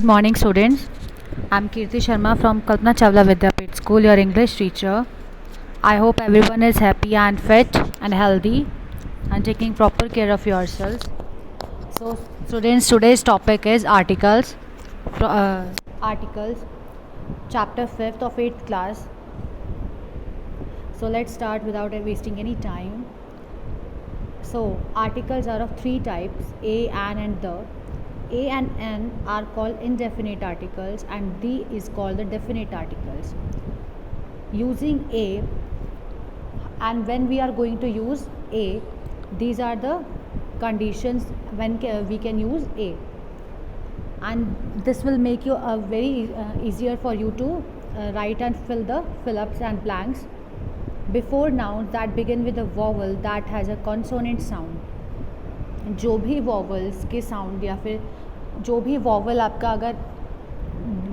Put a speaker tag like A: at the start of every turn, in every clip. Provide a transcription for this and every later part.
A: morning, students. I'm Kirti Sharma from Kalpana Chawla Vidyapit School, your English teacher. I hope everyone is happy and fit and healthy and taking proper care of yourselves. So, students, today's topic is articles. Articles, chapter 5th of 8th class. So, let's start without wasting any time. So, articles are of three types: a, an, and the. A and N are called indefinite articles and the is called the definite articles. Using A, and when we are going to use A, these are the conditions when we can use A, and this will make you very easier for you to write and fill ups and blanks. Before nouns that begin with a vowel that has a consonant sound, जो भी vowels के sound या फिर जो भी vowel आपका अगर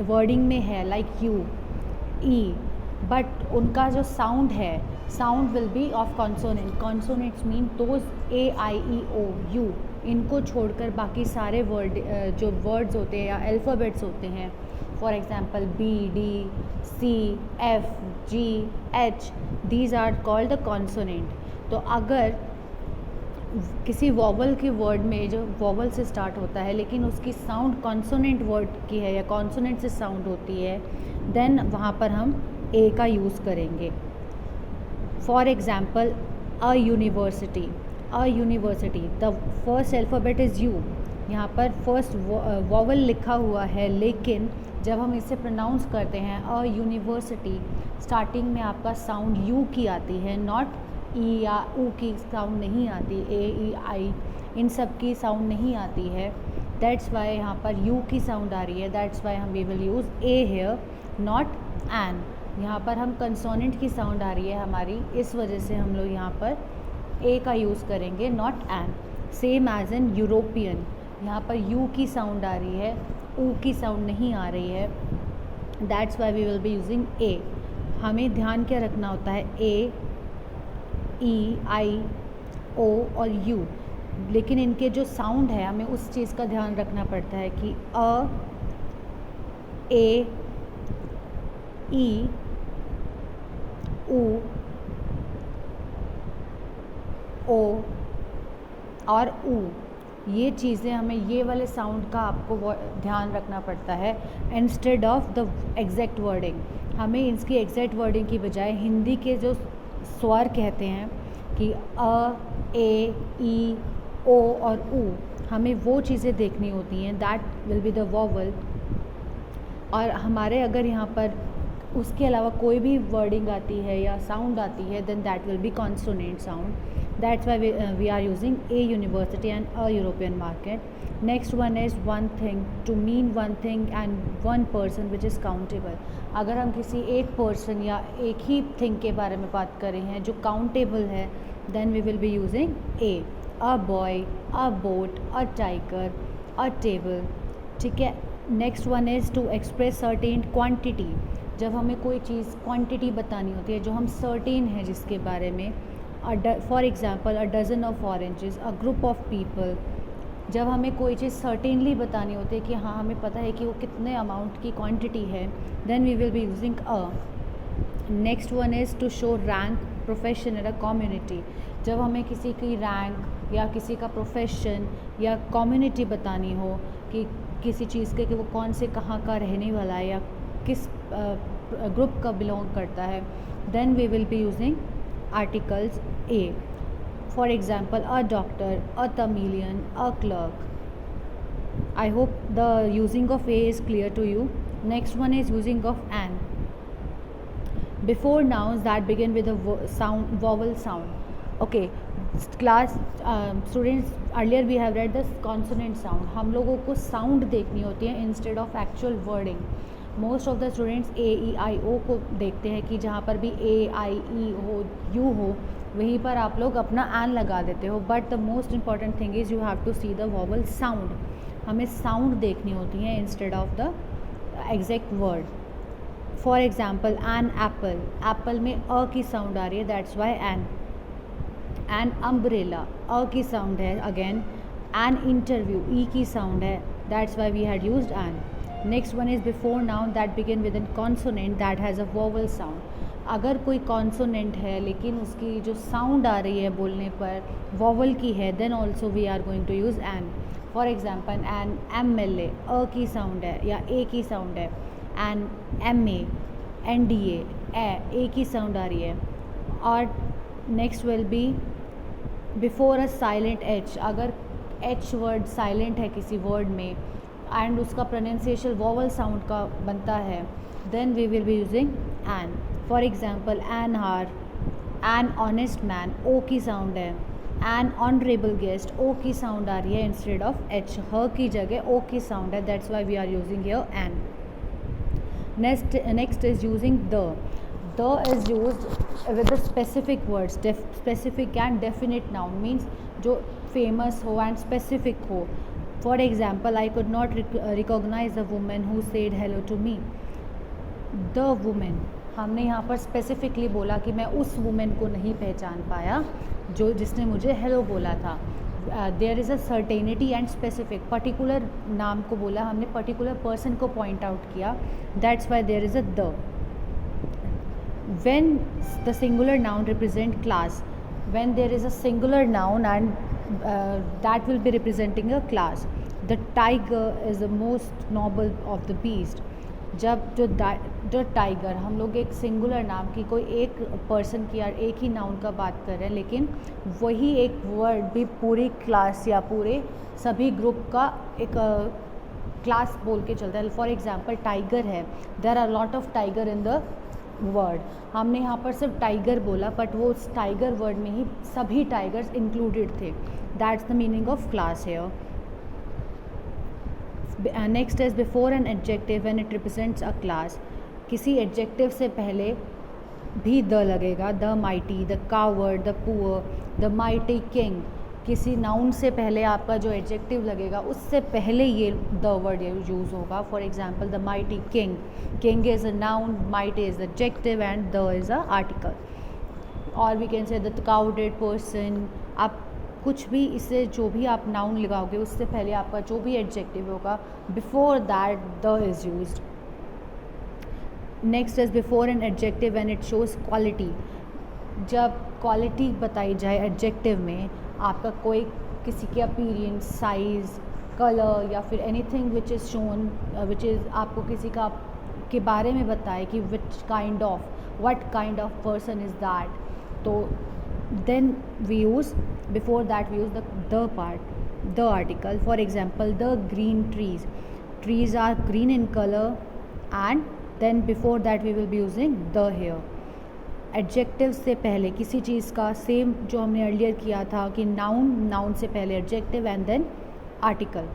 A: wording में है लाइक यू ई, बट उनका जो साउंड है sound will be of consonant. Consonants mean those A I E O U, इनको छोड़कर बाकी सारे वर्ड जो वर्ड्स होते हैं या अल्फ़ाबेट्स होते हैं, for example B D C F G H, these are called the consonant. तो अगर किसी वॉवल के वर्ड में जो वॉवल से स्टार्ट होता है लेकिन उसकी साउंड कॉन्सोनेंट वर्ड की है या कॉन्सोनेंट से साउंड होती है, देन वहाँ पर हम ए का यूज़ करेंगे. For example a university. A university, the first alphabet is you. यहाँ पर फर्स्ट वॉवल लिखा हुआ है, लेकिन जब हम इसे प्रोनाउंस करते हैं अ यूनिवर्सिटी, स्टार्टिंग में आपका साउंड यू की आती है, नॉट ई या ऊ की साउंड नहीं आती, ए ई आई इन सब की साउंड नहीं आती है. दैट्स वाई यहाँ पर यू की साउंड आ रही है. दैट्स वाई हम we will use a here, not an. यहाँ पर हम कंसोनेंट की साउंड आ रही है हमारी, इस वजह से हम लोग यहाँ पर ए का यूज़ करेंगे, not an. Same as in European, यहाँ पर यू की साउंड आ रही है, ऊ की साउंड नहीं आ रही है. That's why we will be using a. हमें ध्यान क्या रखना होता है, ए ई आई ओ और यू, लेकिन इनके जो साउंड है हमें उस चीज़ का ध्यान रखना पड़ता है कि अ ए ई ऊ ओ और ऊ, ये चीज़ें हमें ये वाले साउंड का आपको ध्यान रखना पड़ता है instead of the exact wording. हमें इसकी एग्जैक्ट वर्डिंग की बजाय हिंदी के जो स्वर कहते हैं कि अ ए ई ओ और ऊ, हमें वो चीज़ें देखनी होती हैं. That will be the vowel. और हमारे अगर यहाँ पर उसके अलावा कोई भी वर्डिंग आती है या साउंड आती है, then that will be consonant sound. That's why we are using a university and a European market. Next one is one thing. To mean one thing and one person which is countable. अगर हम किसी एक person या एक ही thing के बारे में बात कर रहे हैं जो काउंटेबल है, then we will be using a. A boy, a boat, a tiger, a table. ठीक है. Next one is to express certain quantity. जब हमें कोई चीज़ क्वांटिटी बतानी होती है जो हम सर्टेन है जिसके बारे में, for example a dozen of oranges, a group of people. जब हमें कोई चीज़ सर्टेनली बतानी होती है कि हाँ हमें पता है कि वो कितने अमाउंट की क्वांटिटी है, then we will be using a. Next one is to show rank, profession in a community. जब हमें किसी की रैंक या किसी का प्रोफेशन या कम्युनिटी बतानी हो कि किसी चीज़ के कि वो कौन से कहाँ का रहने वाला है या किस ग्रुप का बिलोंग करता है, then we will be using articles a. For example, a doctor, a chameleon, a clerk. I hope the using of a is clear to you. Next one is using of an. Before nouns that begin with a vowel sound. Okay, class students, earlier we have read the consonant sound. हम लोगों को sound देखनी होती है instead of actual wording. Most of the students A E I O को देखते हैं कि जहाँ पर भी ए आई ई हो यू हो वहीं पर आप लोग अपना एन लगा देते हो. But the most important thing is you have to see the vowel sound. हमें साउंड देखनी होती है instead of the exact word. For example an apple. Apple में अ की साउंड आ रही है, that's why an. An umbrella, अ की साउंड है अगेन. एन इंटरव्यू, ई की साउंड है, that's why we had used an. Next one is before noun that begin with in consonant that has a vowel sound. अगर कोई consonant है लेकिन उसकी जो साउंड आ रही है बोलने पर वोवल की है, then also we are going to use an. For example an M L A की साउंड है या ए की साउंड है. An M N D A की साउंड आ रही है. और next will be before a silent H. अगर एच वर्ड साइलेंट है किसी वर्ड में एंड उसका प्रोनाउंसिएशन वोवल साउंड का बनता है, then we will be using an. For example an hour, an honest man, O की साउंड है. एन ऑनरेबल गेस्ट, ओ की साउंड आ रही है इंस्टेड ऑफ एच. ह की जगह ओ की साउंड है, that's why we are using here an. Next is using the. The is used with the specific words. Specific and definite noun means जो famous हो and specific हो. For example, I could not recognize the woman who said hello to me. The woman, हमने यहाँ पर specifically बोला कि मैं उस woman को नहीं पहचान पाया जो जिसने मुझे hello बोला था. There is a certainty and specific. Particular नाम को बोला हमने, particular person को point out किया. That's why there is a the. When the singular noun represent class, when there is a singular noun and that will be representing a class. The tiger is the most noble of the beast. जब जो tiger, हम लोग एक singular नाम की कोई एक person की या एक ही नाउन का बात कर रहे हैं, लेकिन वही एक वर्ड भी पूरी क्लास या पूरे सभी ग्रुप का एक क्लास बोल के चलता है. फॉर एग्जाम्पल टाइगर है, there are lot of tiger in the word. हमने यहाँ पर सिर्फ टाइगर बोला बट वो उस टाइगर वर्ड में ही सभी टाइगर्स इंक्लूडेड थे. That's the meaning of class here. Next is before an adjective when it represents a class. किसी एडजेक्टिव से पहले भी द लगेगा. The mighty, the coward, the poor, the mighty king. किसी नाउन से पहले आपका जो एडजेक्टिव लगेगा उससे पहले ये द वर्ड यूज़ होगा. For example the mighty king. King is a noun, mighty is adjective and the is a article. और we can say the coward person. आप कुछ भी इससे जो भी आप नाउन लगाओगे उससे पहले आपका जो भी एडजेक्टिव होगा before that the is used. Next is before an adjective when it shows quality. जब क्वालिटी बताई जाए एडजेक्टिव में, आपका कोई किसी के अपीयरेंस, साइज़, कलर या फिर anything which is shown, which is आपको किसी का के बारे में बताए कि which kind of, what kind of person is that, तो then we use before that we use the part, the article. For example the green trees. Trees are green in colour and then before that we will be using the here. Adjective से पहले किसी चीज़ का, same जो हमने earlier किया था कि noun से पहले adjective and then article.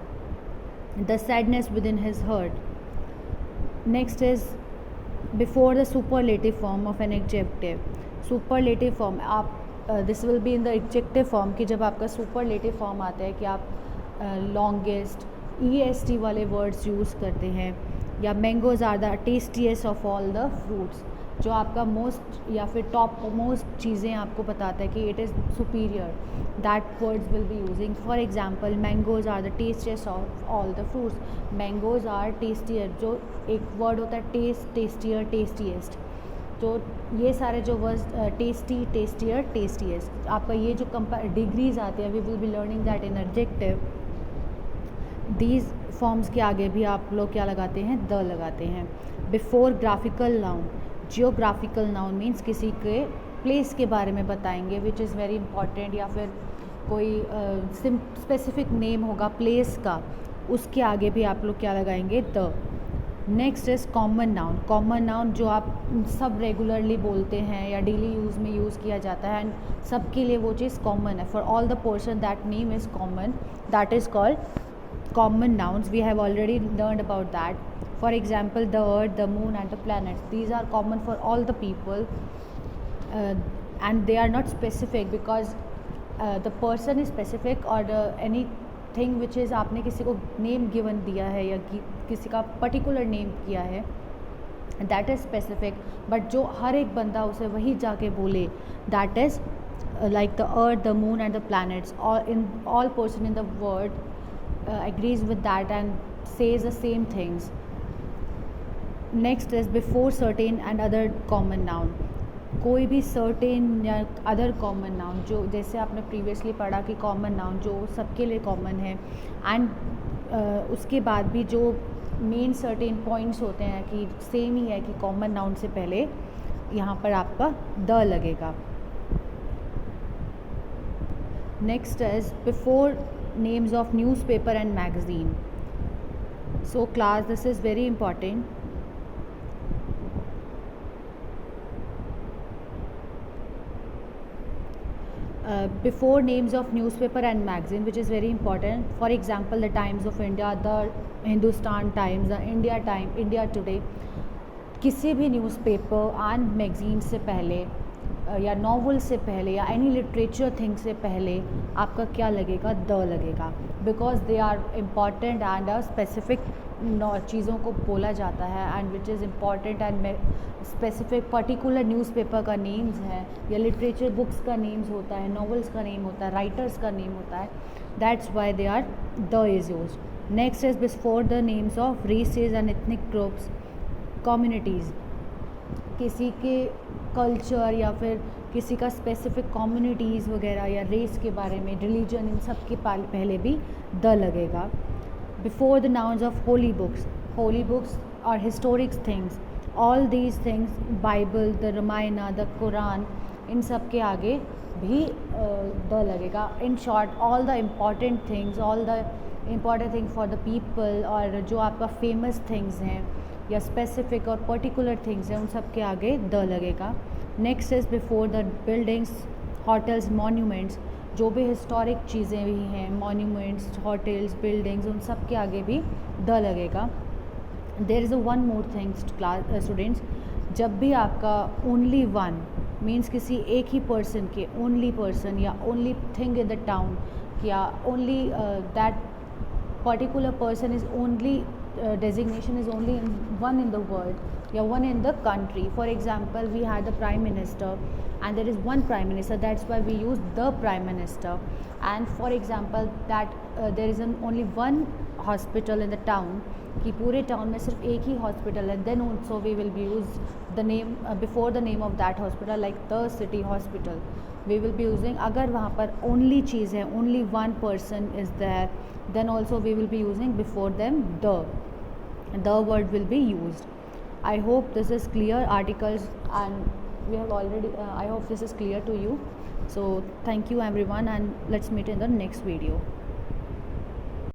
A: The sadness within his heart. Next is before the superlative form of an adjective. Superlative form आप this will be in the adjective form कि जब आपका सुपरलेटिव फॉर्म आता है कि आप लॉन्गेस्ट, EST वाले words use करते हैं, या mangoes are the tastiest of all the fruits. जो आपका मोस्ट या फिर टॉप मोस्ट चीज़ें आपको बताता है कि it is superior, that words will be using. For example mangoes are the tastiest of all the fruits. Mangoes are tastier, जो एक वर्ड होता है टेस्ट, टेस्टियर, टेस्टीएस्ट. तो ये सारे जो वर्ड्स टेस्टी, टेस्टियर, टेस्टीएस्ट, आपका ये जो डिग्रीज आते हैं, we will be learning that in adjective. These forms के आगे भी आप लोग क्या लगाते हैं, द लगाते हैं. Before graphical noun. Geographical noun means किसी के प्लेस के बारे में बताएंगे विच इज़ वेरी इंपॉर्टेंट, या फिर कोई स्पेसिफिक नेम होगा प्लेस का, उसके आगे भी आप लोग क्या लगाएंगे, the. Next is common noun. Common noun जो आप सब रेगुलरली बोलते हैं या डेली यूज़ में यूज़ किया जाता है एंड सबके लिए वो चीज़ कॉमन है. For all the person that name is common, that is called common nouns. We have already learned about that. For example, the earth, the moon and the planets, these are common for all the people, and they are not specific because the person is specific, or anything which is आपने किसी को name given दिया है या किसी का particular name किया है, that is specific. but जो हर एक बंदा उसे वही जाके बोले, that is like the earth, the moon and the planets, all person in the world agrees with that and says the same things. Next is before certain and other common noun. कोई भी certain या other common noun, जो जैसे आपने previously पढ़ा कि common noun जो सबके लिए कॉमन है, एंड उसके बाद भी जो मेन सर्टेन पॉइंट्स होते हैं कि सेम ही है कि कॉमन नाउन से पहले यहाँ पर आपका द लगेगा. Next is before names of newspaper and magazine. So class, this is very important. Before names of newspaper and magazine, which is very important. For example, the Times of India, the Hindustan Times, the India Time, India Today. किसी भी newspaper and magazine से पहले या novel से पहले या any literature thing से पहले आपका क्या लगेगा? द लगेगा. Because they are important and a specific चीज़ों को बोला जाता है and which is important and specific particular newspaper का नेम्स है या लिटरेचर बुक्स का नेम्स होता है, नॉवेल्स का नेम होता है, राइटर्स का नेम होता है. That's why they are the is used. Next is before the names of races and ethnic groups, communities. किसी के कल्चर या फिर किसी का स्पेसिफिक कम्युनिटीज़ वगैरह या रेस के बारे में, रिलीजन, इन सब के पहले भी द लगेगा. Before the nouns of holy books और historic things, all these things, Bible, the Ramayana, the Quran, इन सब के आगे भी द लगेगा. In short, all the important things, all the important thing for the people, और जो आपका फेमस थिंग्स हैं या स्पेसिफिक और पर्टिकुलर थिंग्स हैं, उन सब के आगे द लगेगा. Next is before the buildings, hotels, monuments. जो भी हिस्टोरिक चीज़ें भी हैं, मॉन्यूमेंट्स, होटल्स, बिल्डिंग्स, उन सब के आगे भी द लगेगा. There is a one more things class students. जब भी आपका ओनली वन मीन्स किसी एक ही पर्सन के, ओनली पर्सन या only thing in the town, या only that particular person is only designation is only one in the world या one in the country. For example, we had the prime minister and there is one prime minister, that's why we use the prime minister. And for example that there is only one hospital in the town, कि पूरे town में सिर्फ एक ही hospital है, then also we will be use the name before the name of that hospital, like the city hospital. We will be using, अगर वहाँ पर only चीज़ है, only one person is there, then also we will be using before them the word will be used. I hope this is clear. Articles, and we have already I hope this is clear to you. So thank you everyone, and let's meet in the next video.